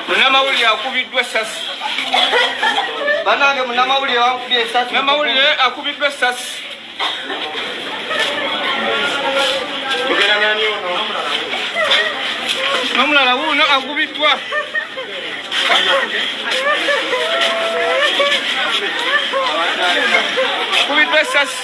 Munamawulire akubiddwa essasi. Banange munamawulire wankubye essasi. Munamawulire akubiddwa essasi. N'omulala wuuno akubiddwa. Akubiddwa essasi.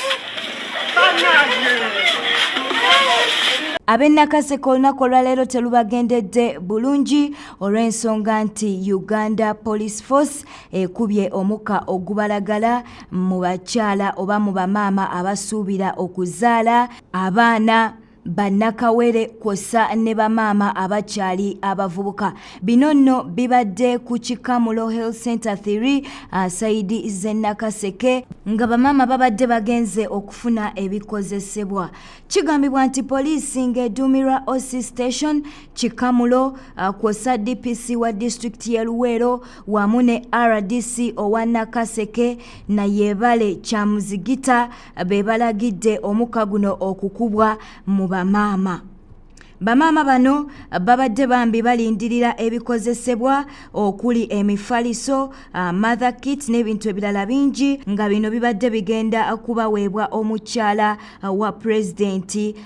Ab'e NAKASEKE olunaku olwaleero terubagendedde bulungi olw'ensonga nti Uganda Police Force ekubye omukka ogubalagala mu bakyala oba mu bamaama abasuubira okuzaala abaana bannakawere kwossa ne bamaama abakyali abavubuka. Bino nno bibadde ku Kikamulo Health Center 3 saidi z'e NAKASEKE nga bamaama babadde bagenze okufuna ebikozesebwa. Kigambibwa nti poliisi ng'eduumirwa OC Station Kikamulo kwossa DPC wa disitulikiti y'e Luweero wamu ne RDC owa NAKASEKE na Yeebale Kyamuzigita be balagidde omukka guno okukubwa mu bamaama. Bamaama bano babadde bambi balindirira ebikozesebwa okuli emifaliso, mother kit n'ebintu ebirala bingi nga bino bibadde bigenda kubaweebwa omukyala wa pulezidenti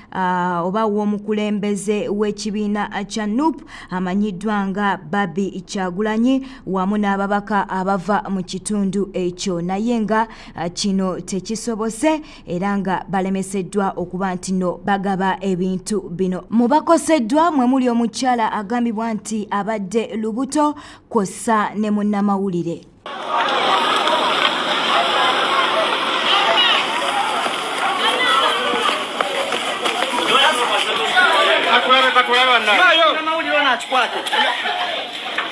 oba w'omukulembeze w'ekibiina kya NUP amanyiddwa nga Barbie Kyagulanyi wamu n'ababaka abava mu kitundu ekyo, naye nga kino tekisobose era nga balemeseddwa okuba nti no bagaba ebintu bino. Koseddwa mwe muli omukyala agambibwa nti abadde lubuto kwossa ne munnamawulire.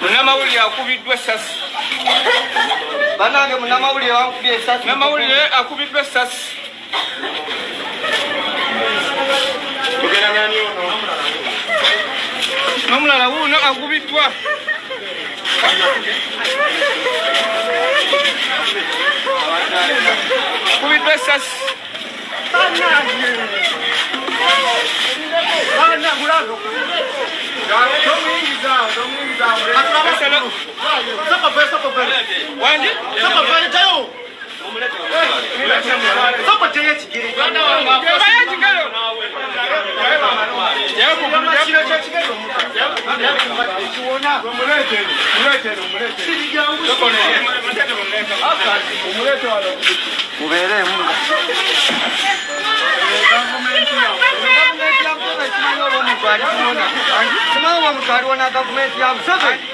Munnamawulire akubiddwa essasi. Banange munnamawulire wankubye essasi. Munnamawulire akubiddwa essasi. N'omulala wuuno akubiddwa. Akubiddwa essasi.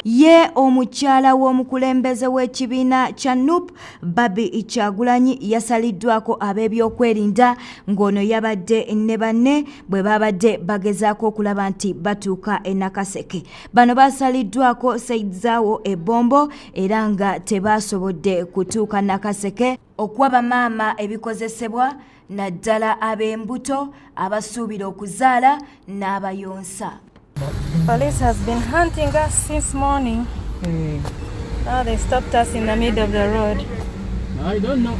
Ye omukyala w'omukulembeze w'ekibiina kya NUP Barbie Kyagulanyi yasaliddwako ab'ebyokwerinda ng'ono yabadde ne banne bwe babadde bagezaako okulaba nti batuuka e NAKASEKE. Bano basaliddwako Saidzawo ebbombo era nga tebasobodde kutuuka NAKASEKE okuwa bamaama ebikozesebwa naddala ab'embuto abasuubira okuzaala n'abayonsa. Police has been hunting us since morning. Now they stopped us in the middle of the road. I don't know.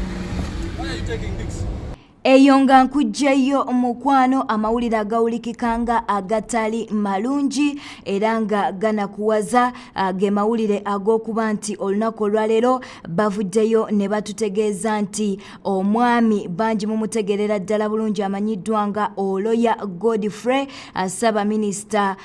Why are you taking this? Eyo nga nkujjayo mukwano amawulire agawulikikanga agatali malungi era nga ganakuwaza ge mawulire ag'okuba nti olunaku olwaleero bavuddeyo ne batutegeeza nti omwami bangi mumutegerera ddala bulungi amanyiddwa nga Oloya Godfrey Ssaabaminisita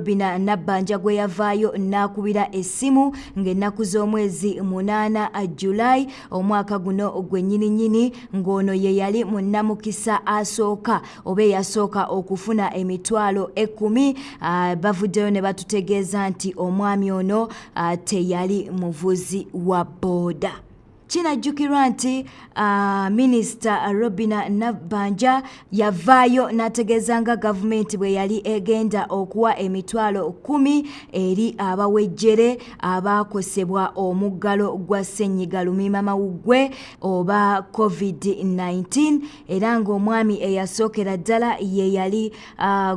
Boda Nabbanja gwe yavaayo n'akubira essimu ng'ennaku z'omwezi 8 July omwaka guno gwennyininyini ng'ono ye yali munnamukisa asooka oba yasooka okufuna emitwalo 10. Bavuddeyo ne batutegeeza nti omwami ono teyali muvuzi wa booda. Kinajjukirwa nti Minisita Boda Nabbanja yavaayo n'ategeeza nga gavumenti bwe yali egenda okuwa emitwalo 10 eri abawejjere abaakosebwa omuggalo gwa ssenyiga lumiimamawuggwe oba COVID-19 era ng'omwami eyasookera ddala ye yali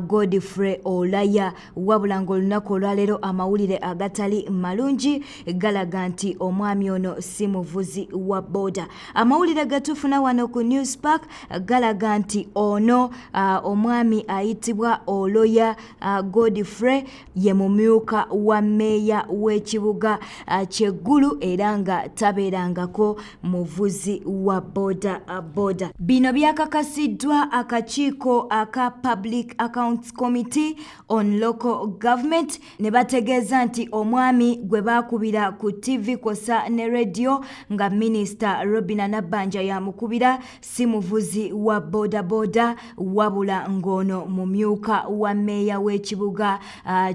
Godfrey Olaya, wabula ng'olunaku olwaleero amawulire agatali malungi galaga nti omwami ono si muvuzi muvuzi wa boda. Amawulire gatufuna wano ku Newspark galaga nti ono omwami ayitibwa Oloya Godfrey ye mumyuka wa meya w'ekibuga Kyeggulu era nga tabeerangako muvuzi wa boda. Bino byakakasiddwa akakiiko aka Public Accounts Committee on Local Government ne bategeeza nti omwami gwe baakubira ku TV kosa ne radio nga Minisita Boda Nabbanja yamukubira si muvuzi wa boda wabula ngono mumyuka wa meya w'ekibuga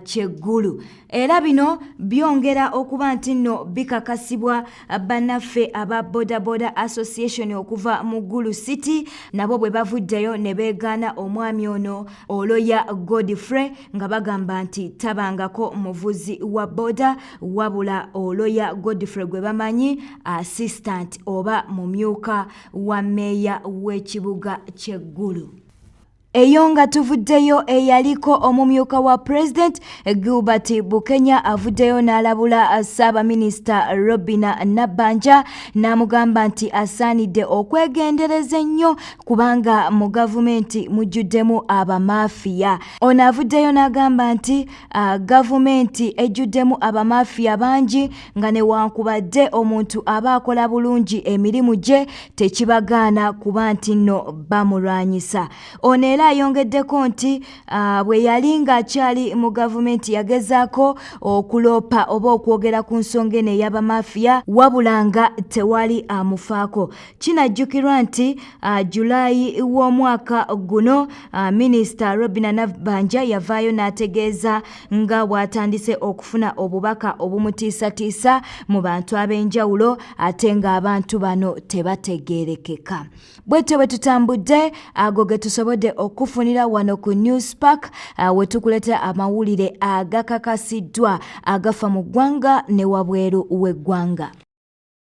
Kyeggulu. Era bino byongera okuba nti nno bikakasibwa bannaffe aba Boda Association okuva mu Gulu City nabo bwe bavuddeyo ne beegaana omwami ono Oloya Godfrey nga bagamba nti tabangako muvuzi wa boda wabula Oloya Godfrey gwe bamanyi assistant oba mumyuka wa meya w'ekibuga Kyeggulu. Eyo nga tuvuddeyo eyaliko omumyuka wa President Gilbert Bukenya avuddeyo n'alabula Ssaabaminisita Boda Nabbanja n'amugamba nti asaanidde okwegendereza ennyo kubanga mu gavumenti mujjuddemu abamafiya. Ono avuddeyo n'agamba nti gavumenti ejjuddemu abamafiya bangi nga newankubadde omuntu aba akola bulungi emirimu gye tekibagaana kuba nti nno bamulwanyisa. Ono ayongeddeko nti bwe yali ng'akyali mu gavumenti yagezaako okuloopa oba okwogera ku nsonga eno ey'abamafiya wabula nga tewali amufaako. Kinajjukirwa nti Julaayi w'omwaka guno Minisita Boda Nabbanja yavaayo n'ategeeza nga bw'atandise okufuna obubaka obumutiisatiisa mu bantu ab'enjawulo ate ng'abantu bano tebategeerekeka. Bwetyo bwe tutambudde ago ge tusobodde okufunira wano ku Newspark we tukuleta amawulire agakakasiddwa agafa mu ggwanga ne wabweru w'eggwanga.